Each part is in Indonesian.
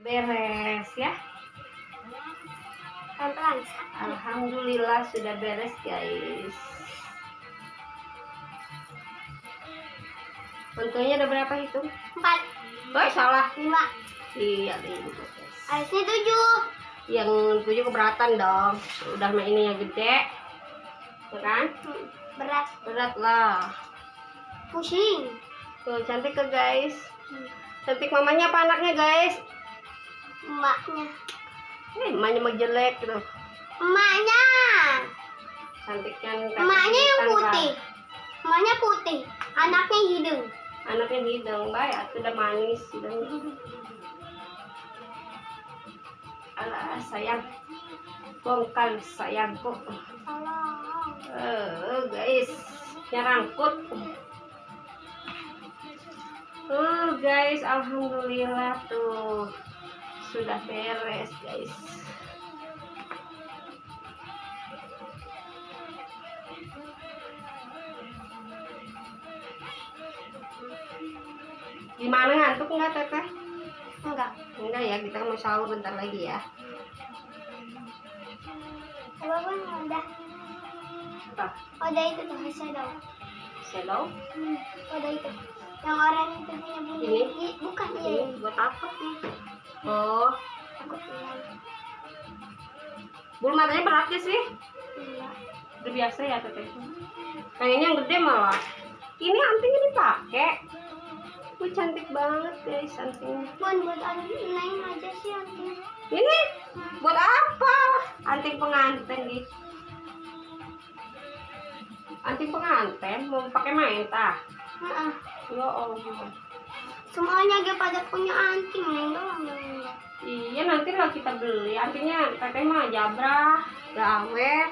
beres ya. Pelan-pelan. Alhamdulillah sudah beres guys. Untungnya ada berapa hitung? 4. Oh salah. 5. Iya 5 guys. Harusnya 7. Yang 7 keberatan dong. Udah mah ini yang gede, ya kan? Berat lah. Pusing. Tuh cantik ke guys. Cantik mamanya apa anaknya guys? Emaknya. Emaknya mah jelek gitu. Emaknya. Cantik kan? Emaknya yang putih. Emaknya putih. Anaknya hidung. Anaknya hidung, baik. Sudah manis hidungnya. Alah sayang, bongkar sayangku. Guys, nyerangkut. Guys, alhamdulillah tuh sudah beres guys. Gimana, ngantuk nggak teteh? Enggak ya, kita mau sahur bentar lagi ya. Udah. Apa? Udah itu tuh shadow. Shadow? Udah itu. Yang orang itu punya bulu. Ini? Bukan Ini iya. buat apa? Oh, Aku bilang. bulu matanya berat ya sih? Iya. Udah biasa ya teteh. Pengennya yang gede malah. Ini antingnya dipakai. Cantik banget guys antingnya. Buat anting aja sih anting. Ini buat apa? Anting pengantin gitu. Anting pengantin mau pakai main tah? Ya Allah. Semuanya aja pada punya anting, Neng doang yang enggak. Iya nanti lah kita beli. Antingnya teteh mah jabrah, gak awet,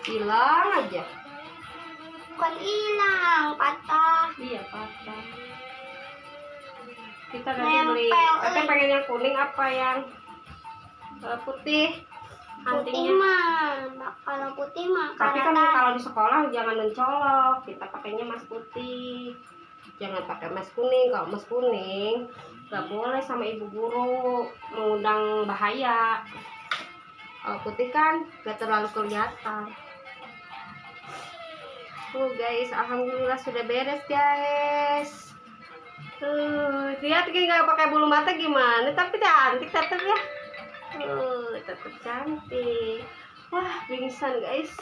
hilang aja. Bukan hilang, patah. Iya patah. Kita nanti beli. Teteh pengen yang kuning apa yang putih? Putih mah, kalau putih mah. Tapi kan kalau di sekolah jangan mencolok, kita pakainya emas putih. Jangan pakai emas kuning. Kalau emas kuning nggak boleh sama ibu guru, mengundang bahaya. Kalau putih kan nggak terlalu kelihatan. Guys, alhamdulillah sudah beres guys. Lihat nggak pakai bulu mata gimana, tapi cantik tetap ya. Tetap cantik. Wah, pingsan guys.